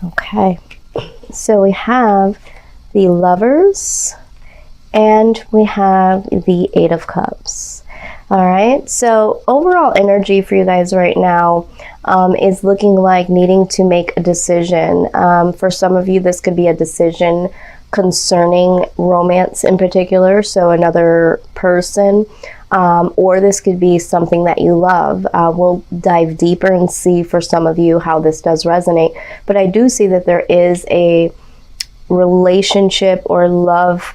Okay, so we have the Lovers and we have the Eight of Cups. All right, so overall energy for you guys right now is looking like needing to make a decision. For some of you, this could be a decision concerning romance in particular, so another person, or this could be something that you love. We'll dive deeper and see for some of you how this does resonate, but I do see that there is a relationship or love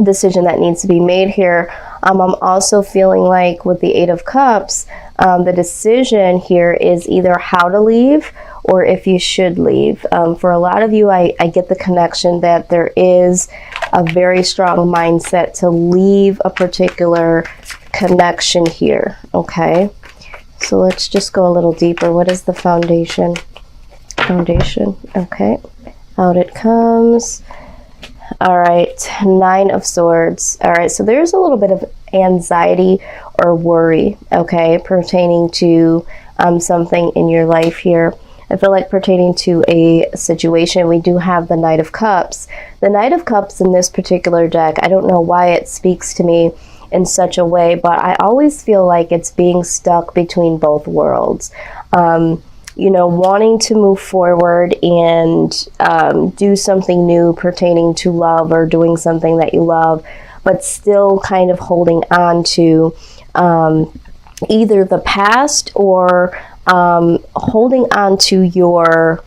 decision that needs to be made here. I'm also feeling like with the Eight of Cups, the decision here is either how to leave or if you should leave. For a lot of you, I get the connection that there is a very strong mindset to leave a particular connection here. Okay, so let's just go a little deeper. What is the foundation? Foundation. Okay, out it comes. All right, Nine of Swords. All right, so there's a little bit of anxiety or worry, okay, pertaining to something in your life here. I feel like pertaining to a situation, we do have the Knight of Cups. The Knight of Cups in this particular deck, I don't know why it speaks to me in such a way, but I always feel like it's being stuck between both worlds. You know, wanting to move forward and do something new pertaining to love or doing something that you love, but still kind of holding on to either the past or holding on to your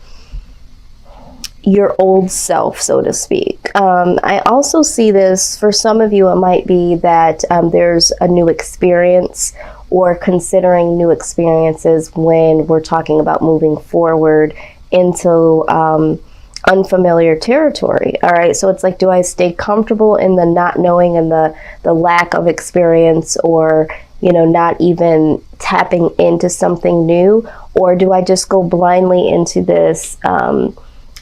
old self, so to speak. I also see this, for some of you, it might be that there's a new experience or considering new experiences when we're talking about moving forward into unfamiliar territory. All right, so it's like, do I stay comfortable in the not knowing and the lack of experience, or, you know, not even tapping into something new, or do I just go blindly into this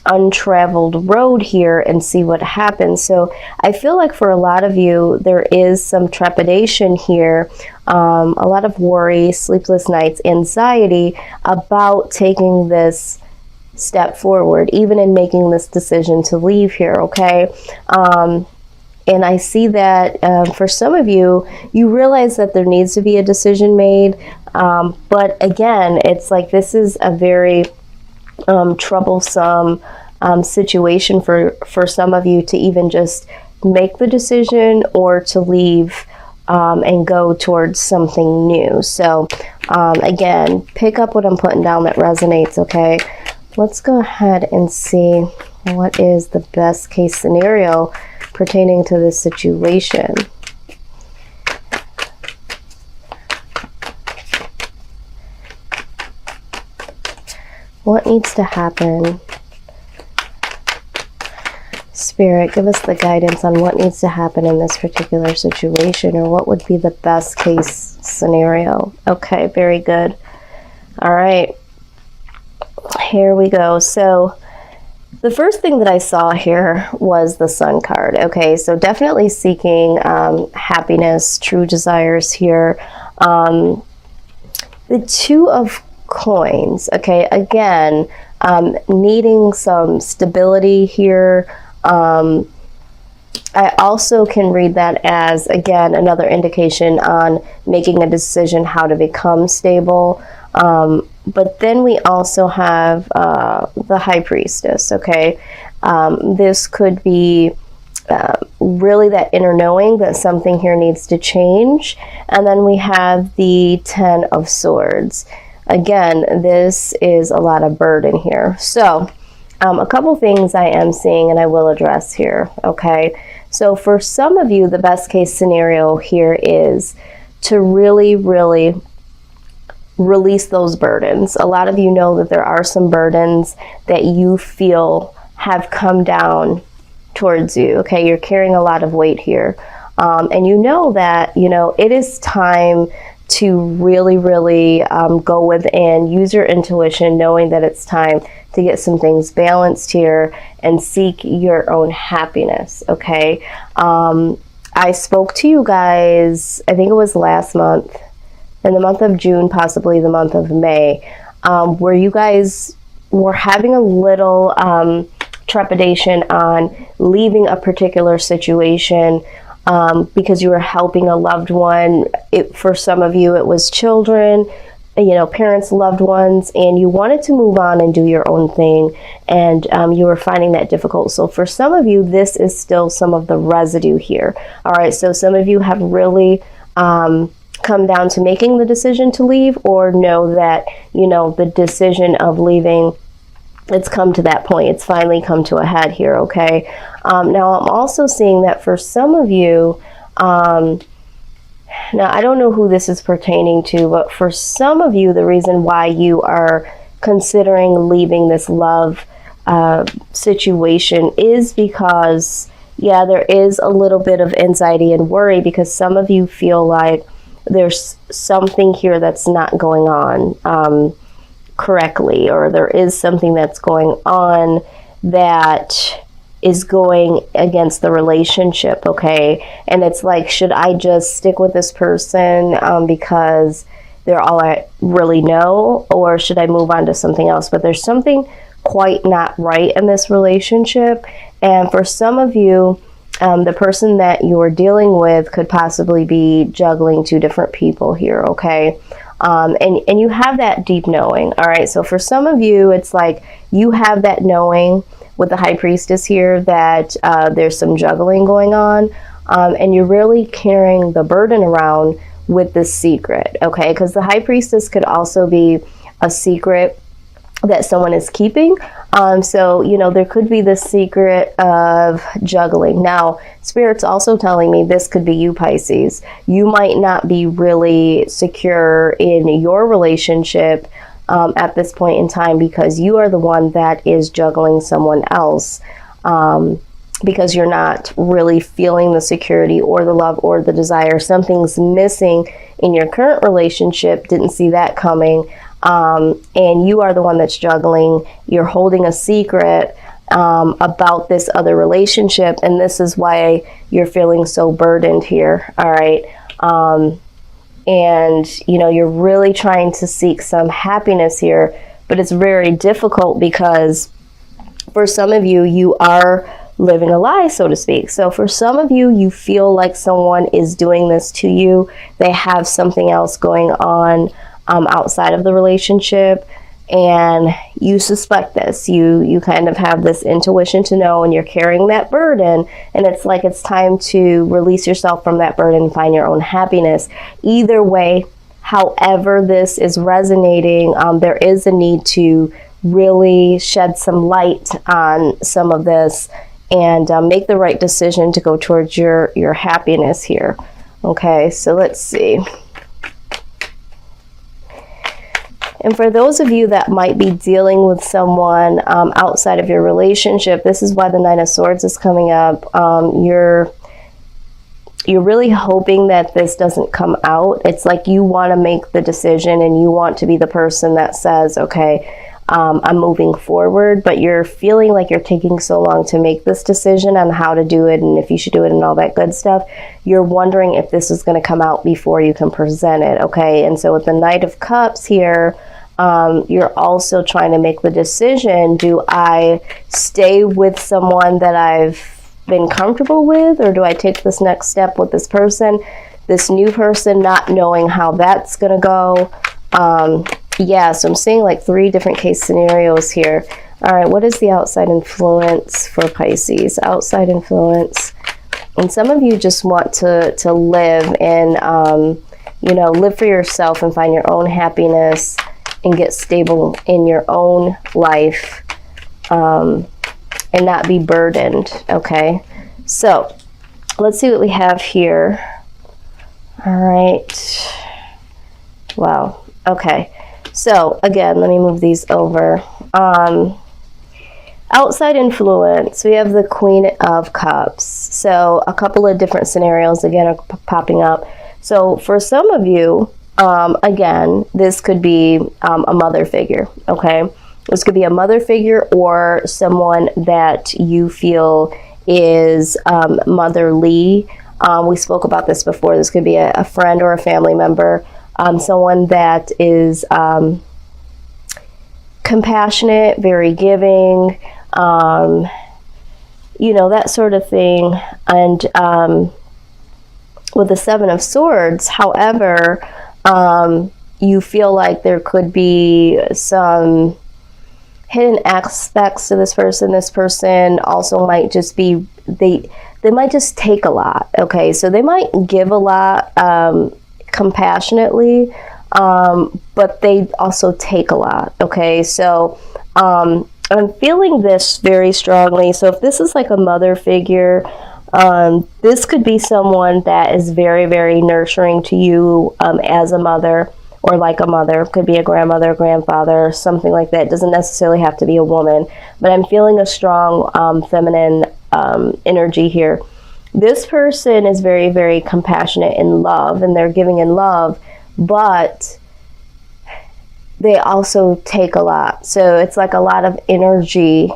untraveled road here and see what happens? So I feel like for a lot of you, there is some trepidation here, a lot of worry, sleepless nights, anxiety about taking this step forward, even in making this decision to leave here. Okay, and I see that for some of you, you realize that there needs to be a decision made, but again, it's like this is a very troublesome situation for some of you to even just make the decision or to leave and go towards something new. So again, pick up what I'm putting down that resonates. Okay, let's go ahead and see what is the best case scenario pertaining to this situation. What needs to happen? Spirit, give us the guidance on what needs to happen in this particular situation, or what would be the best case scenario. Okay, very good. All right, here we go. So the first thing that I saw here was the Sun card. Okay, so definitely seeking happiness, true desires here. The Two of Coins. Okay, again, needing some stability here. I also can read that as, again, another indication on making a decision how to become stable. But then we also have the High Priestess. Okay, this could be really that inner knowing that something here needs to change. And then we have the Ten of Swords. Again, this is a lot of burden here. So a couple things I am seeing and I will address here. Okay, so for some of you, the best case scenario here is to really release those burdens. A lot of you know that there are some burdens that you feel have come down towards you. Okay, you're carrying a lot of weight here, and you know that, you know, it is time to really go within, use your intuition, knowing that it's time to get some things balanced here and seek your own happiness. Okay, I spoke to you guys, I think it was last month, in the month of June, possibly the month of May, where you guys were having a little trepidation on leaving a particular situation because you were helping a loved one. For some of you, it was children, you know, parents, loved ones, and you wanted to move on and do your own thing, and you were finding that difficult. So for some of you, this is still some of the residue here. All right, so some of you have really come down to making the decision to leave, or know that, you know, the decision of leaving, it's come to that point. It's finally come to a head here, okay? Now, I'm also seeing that for some of you, now, I don't know who this is pertaining to, but for some of you, the reason why you are considering leaving this love situation is because, yeah, there is a little bit of anxiety and worry, because some of you feel like there's something here that's not going on correctly, or there is something that's going on that is going against the relationship, okay? And it's like, should I just stick with this person because they're all I really know, or should I move on to something else? But there's something quite not right in this relationship. And for some of you, the person that you're dealing with could possibly be juggling two different people here, okay? And you have that deep knowing, all right? So for some of you, it's like you have that knowing with the High Priestess here that there's some juggling going on, and you're really carrying the burden around with this secret, okay? Because the High Priestess could also be a secret that someone is keeping. So, you know, there could be this secret of juggling. Now, Spirit's also telling me this could be you, Pisces. You might not be really secure in your relationship at this point in time, because you are the one that is juggling someone else, because you're not really feeling the security or the love or the desire. Something's missing in your current relationship. Didn't see that coming. And you are the one that's juggling. You're holding a secret about this other relationship, and this is why you're feeling so burdened here, all right? And, you know, you're really trying to seek some happiness here, but it's very difficult because for some of you, you are living a lie, so to speak. So for some of you, you feel like someone is doing this to you. They have something else going on outside of the relationship, and you suspect this. You kind of have this intuition to know, and you're carrying that burden, and it's like it's time to release yourself from that burden and find your own happiness. Either way, however this is resonating, there is a need to really shed some light on some of this and make the right decision to go towards your happiness here. Okay, so let's see. And for those of you that might be dealing with someone outside of your relationship, this is why the Nine of Swords is coming up. You're really hoping that this doesn't come out. It's like you want to make the decision and you want to be the person that says, okay, I'm moving forward, but you're feeling like you're taking so long to make this decision on how to do it and if you should do it and all that good stuff. You're wondering if this is going to come out before you can present it, okay? And so with the Knight of Cups here, you're also trying to make the decision, do I stay with someone that I've been comfortable with, or do I take this next step with this person, this new person, not knowing how that's going to go? Yeah, so I'm seeing like 3 different case scenarios here. All right, what is the outside influence for Pisces? Outside influence. And some of you just want to live and, you know, live for yourself and find your own happiness and get stable in your own life and not be burdened, okay? So let's see what we have here. All right. Wow, okay. So again, let me move these over. Outside influence, we have the Queen of Cups. So a couple of different scenarios again are popping up. So for some of you, again, this could be a mother figure, okay? This could be a mother figure or someone that you feel is motherly. We spoke about this before. This could be a friend or a family member. Someone that is compassionate, very giving, you know, that sort of thing. And with the Seven of Swords, however, you feel like there could be some hidden aspects to this person. This person also might just be, they might just take a lot, okay? So they might give a lot compassionately, but they also take a lot, okay? So I'm feeling this very strongly. So if this is like a mother figure, this could be someone that is very, very nurturing to you as a mother, or like a mother. Could be a grandmother, grandfather, something like that. It doesn't necessarily have to be a woman, but I'm feeling a strong feminine energy here. This person is very, very compassionate in love, and they're giving in love, but they also take a lot. So it's like a lot of energy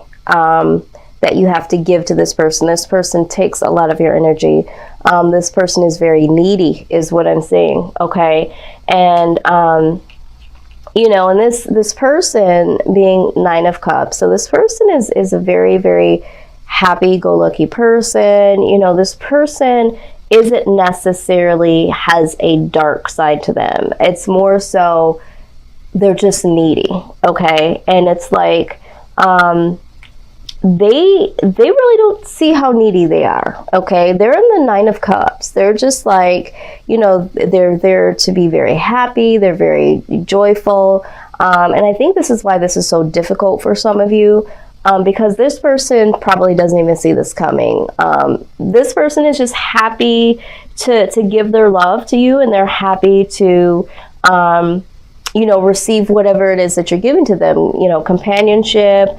that you have to give to this person. This person takes a lot of your energy. This person is very needy, is what I'm saying, okay? And, you know, and this person being Nine of Cups, so this person is a very, very happy-go-lucky person. You know, this person isn't necessarily has a dark side to them. It's more so they're just needy, okay? And it's like, they really don't see how needy they are, okay? They're in the Nine of Cups. They're just like, you know, they're there to be very happy. They're very joyful. And I think this is why this is so difficult for some of you, because this person probably doesn't even see this coming. This person is just happy to give their love to you, and they're happy to, you know, receive whatever it is that you're giving to them, you know, companionship,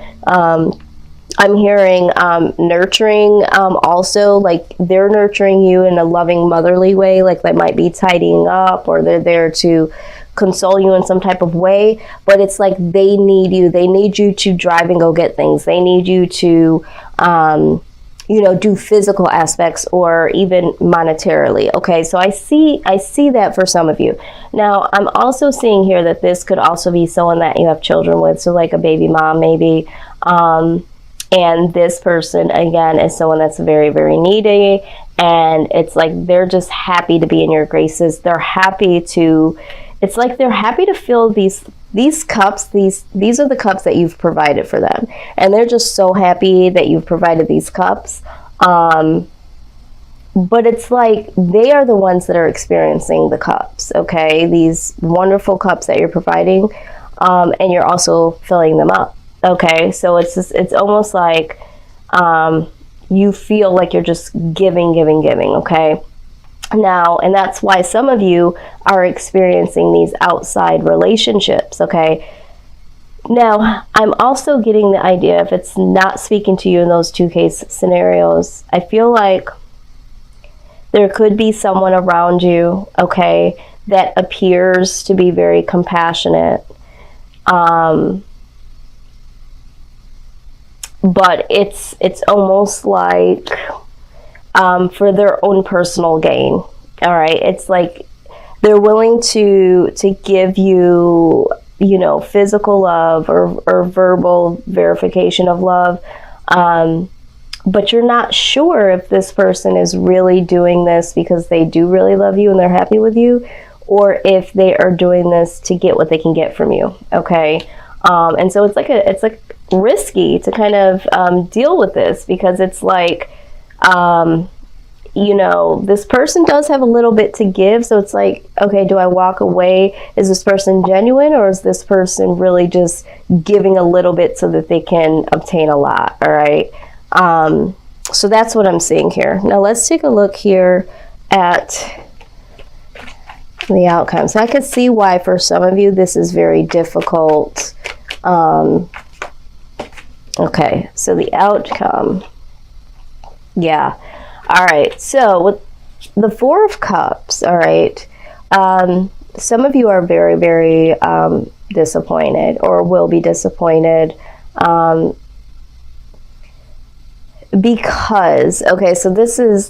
I'm hearing nurturing, also, like they're nurturing you in a loving, motherly way, like they might be tidying up, or they're there to console you in some type of way, but it's like they need you. They need you to drive and go get things. They need you to, you know, do physical aspects or even monetarily, okay? So I see that for some of you. Now, I'm also seeing here that this could also be someone that you have children with, so like a baby mom maybe, and this person, again, is someone that's very, very needy, and it's like they're just happy to be in your graces. They're happy to, it's like they're happy to fill these cups. These are the cups that you've provided for them, and they're just so happy that you've provided these cups. But it's like they are the ones that are experiencing the cups, okay? These wonderful cups that you're providing, and you're also filling them up. Okay, so it's just, it's almost like you feel like you're just giving, okay? Now, and that's why some of you are experiencing these outside relationships, okay? Now, I'm also getting the idea, if it's not speaking to you in those two case scenarios, I feel like there could be someone around you, okay, that appears to be very compassionate, but it's almost like for their own personal gain. All right, it's like they're willing to give you, you know, physical love or verbal verification of love, but you're not sure if this person is really doing this because they do really love you and they're happy with you, or if they are doing this to get what they can get from you, okay? And so it's like risky to kind of deal with this, because it's like, you know, this person does have a little bit to give, so it's like, okay, do I walk away? Is this person genuine, or is this person really just giving a little bit so that they can obtain a lot? All right, so that's what I'm seeing here. Now let's take a look here at the outcome. So I could see why for some of you this is very difficult. Okay, so the outcome, yeah. All right, so with the Four of Cups, all right, some of you are very, very disappointed, or will be disappointed. Because, okay, so this is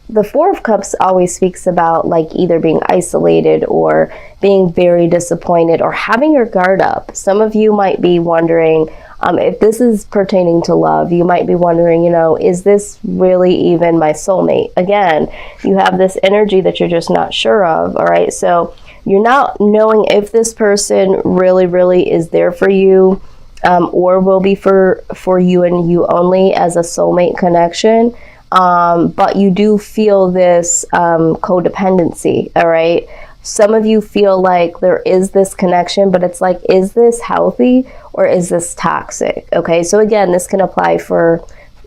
the Four of Cups always speaks about like either being isolated or being very disappointed or having your guard up. Some of you might be wondering, if this is pertaining to love, you might be wondering, you know, is this really even my soulmate? Again, you have this energy that you're just not sure of, all right? So you're not knowing if this person really is there for you, or will be for you and you only as a soulmate connection. But you do feel this codependency, all right? Some of you feel like there is this connection, but it's like, is this healthy or is this toxic? Okay, so again, this can apply for,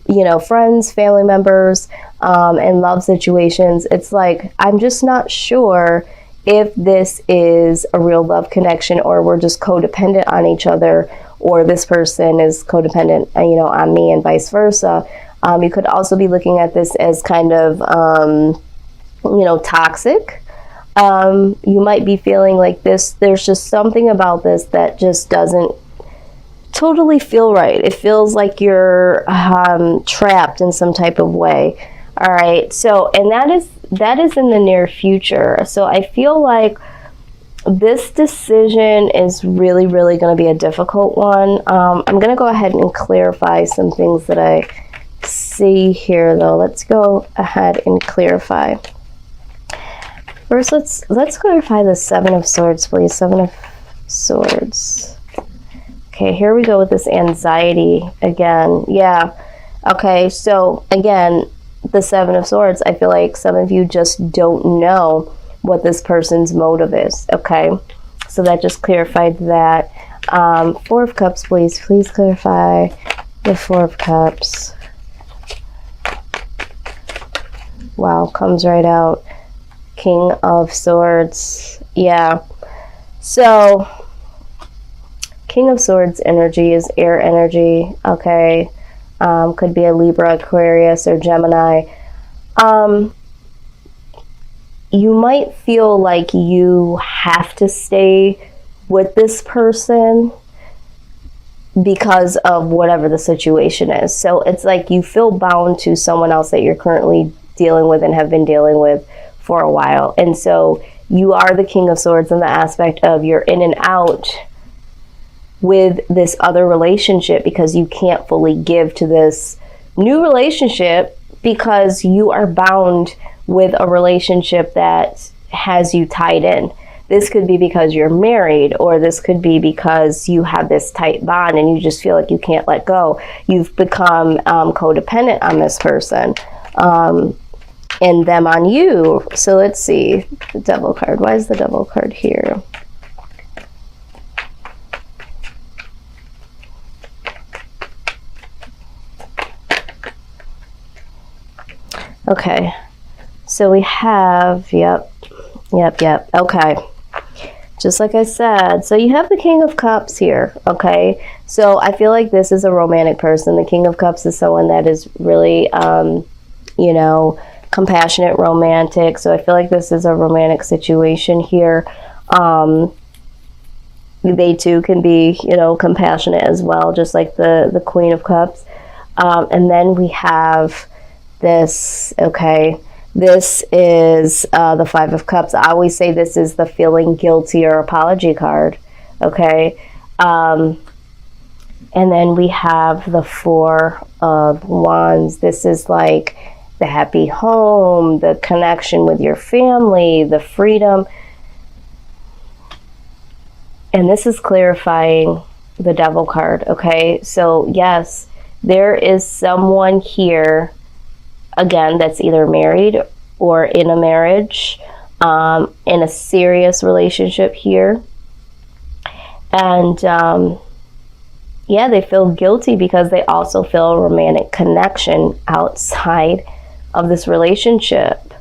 you know, friends, family members, and love situations. It's like, I'm just not sure if this is a real love connection or we're just codependent on each other, or this person is codependent, you know, on me and vice versa. You could also be looking at this as kind of, you know, toxic. You might be feeling like this, there's just something about this that just doesn't totally feel right. It feels like you're trapped in some type of way. All right. So, and that is in the near future. So I feel like this decision is really going to be a difficult one. I'm going to go ahead and clarify some things that I see here, though. Let's go ahead and clarify. First, let's clarify the Seven of Swords, please. Seven of Swords. Okay, here we go with this anxiety again. Yeah. Okay, so again, the Seven of Swords, I feel like some of you just don't know what this person's motive is. Okay, so that just clarified that. Four of Cups, please clarify the Four of Cups. Wow, comes right out. King of Swords. Yeah, so King of Swords energy is air energy. Okay, could be a Libra, Aquarius, or Gemini. You might feel like you have to stay with this person because of whatever the situation is. So it's like you feel bound to someone else that you're currently dealing with and have been dealing with for a while. And so you are the King of Swords in the aspect of you're in and out with this other relationship because you can't fully give to this new relationship because you are bound with a relationship that has you tied in. This could be because you're married, or this could be because you have this tight bond and you just feel like you can't let go. You've become codependent on this person, and them on you. So let's see, the Devil card. Why is the Devil card here? Okay. So we have, yep. Okay. Just like I said, so you have the King of Cups here, okay? So I feel like this is a romantic person. The King of Cups is someone that is really, you know, compassionate, romantic. So I feel like this is a romantic situation here. They too can be, you know, compassionate as well, just like the Queen of Cups. And then we have this, okay? This is the Five of Cups. I always say this is the feeling guilty or apology card, okay? And then we have the Four of Wands. This is like the happy home, the connection with your family, the freedom. And this is clarifying the Devil card, okay? So yes, there is someone here, again, that's either married or in a marriage, in a serious relationship here. And yeah, they feel guilty because they also feel a romantic connection outside of this relationship.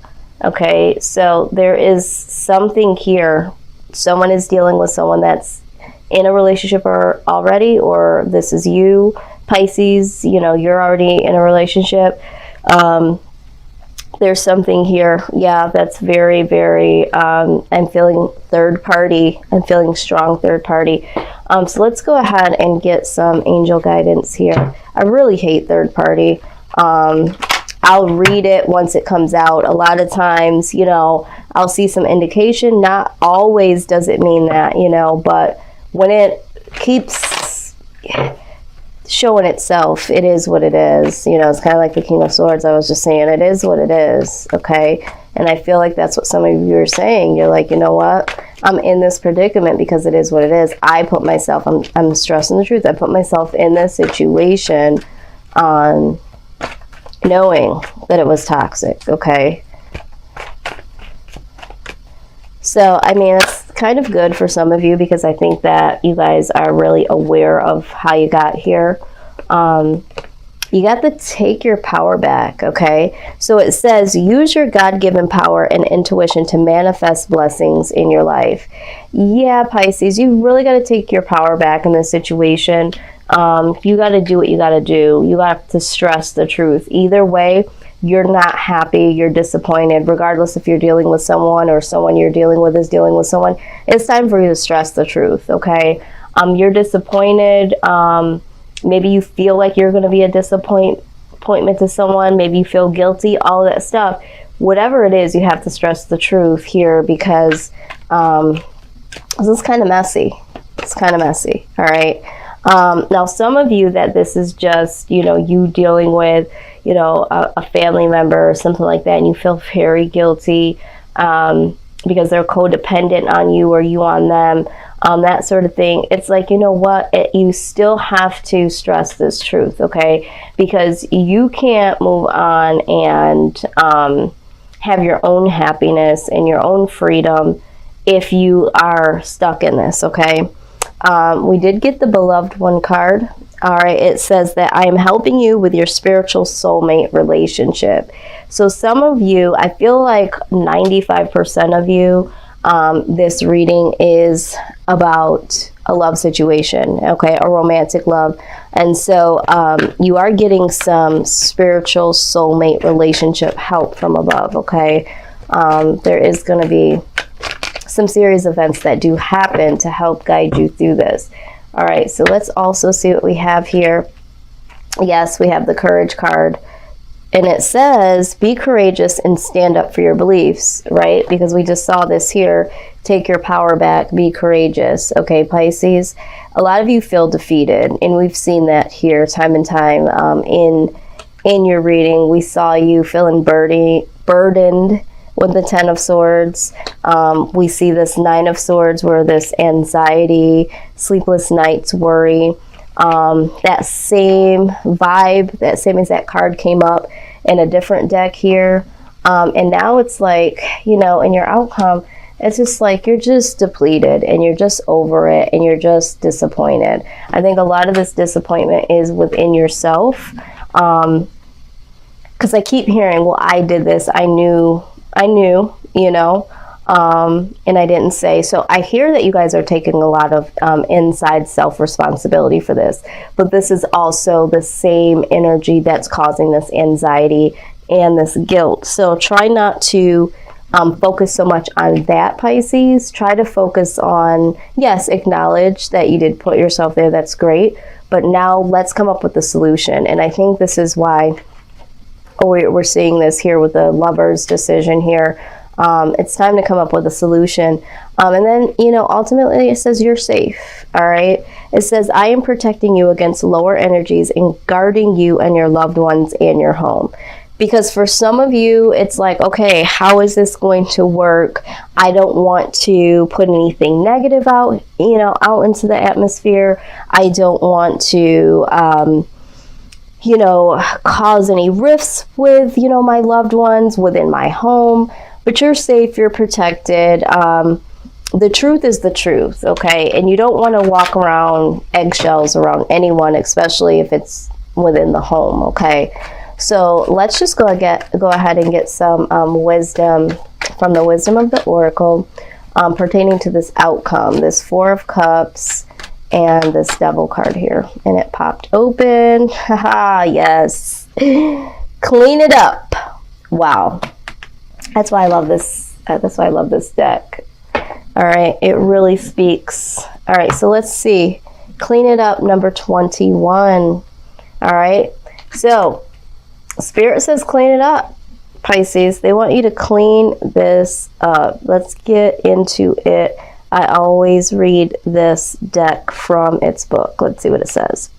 Okay, so there is something here. Someone is dealing with someone that's in a relationship already, or this is you, Pisces, you know, you're already in a relationship. There's something here, yeah, that's very, very, I'm feeling third party. I'm feeling strong third party. So let's go ahead and get some angel guidance here. I really hate third party. I'll read it once it comes out. A lot of times, you know, I'll see some indication. Not always does it mean that, you know, but when it keeps showing itself, it is what it is. You know, it's kind of like the King of Swords. I was just saying, it is what it is, okay? And I feel like that's what some of you are saying. You're like, you know what? I'm in this predicament because it is what it is. I put myself, I'm stressing the truth. I put myself in this situation on knowing that it was toxic, okay? So, I mean, it's kind of good for some of you because I think that you guys are really aware of how you got here. You got to take your power back, okay? So it says, use your God-given power and intuition to manifest blessings in your life. Yeah, Pisces, you really got to take your power back in this situation. You got to do what you got to do. You have to stress the truth. Either way, you're not happy, you're disappointed, regardless if you're dealing with someone or someone you're dealing with is dealing with someone. It's time for you to stress the truth, okay? You're disappointed. Maybe you feel like you're going to be a disappointment to someone. Maybe you feel guilty, all that stuff. Whatever it is, you have to stress the truth here because this is kind of messy. It's kind of messy, all right? Now, some of you that this is just, you know, you dealing with, you know, a family member or something like that, and you feel very guilty because they're codependent on you or you on them, that sort of thing. It's like, you know what, you still have to stress this truth, okay? Because you can't move on and have your own happiness and your own freedom if you are stuck in this, okay? We did get the beloved one card. All right, it says that I am helping you with your spiritual soulmate relationship. So some of you, I feel like 95% of you, this reading is about a love situation, okay, a romantic love. And so you are getting some spiritual soulmate relationship help from above, okay? There is going to be some serious events that do happen to help guide you through this. All right, so let's also see what we have here. Yes, we have the Courage card. And it says, be courageous and stand up for your beliefs, right? Because we just saw this here. Take your power back, be courageous. Okay, Pisces, a lot of you feel defeated. And we've seen that here time and time in your reading. We saw you feeling burdened with the Ten of Swords. We see this Nine of Swords where this anxiety, sleepless nights, worry, that same vibe, that same exact card came up in a different deck here. And now it's like, you know, in your outcome, it's just like you're just depleted and you're just over it and you're just disappointed. I think a lot of this disappointment is within yourself. Because I keep hearing, well, I did this, I knew, you know, and I didn't say. So I hear that you guys are taking a lot of inside self-responsibility for this, but this is also the same energy that's causing this anxiety and this guilt. So try not to focus so much on that, Pisces. Try to focus on, yes, acknowledge that you did put yourself there. That's great. But now let's come up with a solution. And I think this is why we're seeing this here with the Lover's decision here. It's time to come up with a solution. And then, you know, ultimately it says you're safe. All right. It says, I am protecting you against lower energies and guarding you and your loved ones and your home. Because for some of you, it's like, okay, how is this going to work? I don't want to put anything negative out, you know, out into the atmosphere. I don't want to, you know, cause any rifts with, you know, my loved ones within my home. But you're safe, you're protected. The truth is the truth, okay? And you don't want to walk around eggshells around anyone, especially if it's within the home, okay? So let's just go ahead and get some wisdom from the wisdom of the Oracle pertaining to this outcome, this Four of Cups and this Devil card here. And it popped open. Haha, yes. Clean it up. Wow. That's why I love this. That's why I love this deck. All right, it really speaks. All right, so let's see. Clean it up, number 21. All right, so Spirit says clean it up, Pisces. They want you to clean this up. Let's get into it. I always read this deck from its book. Let's see what it says.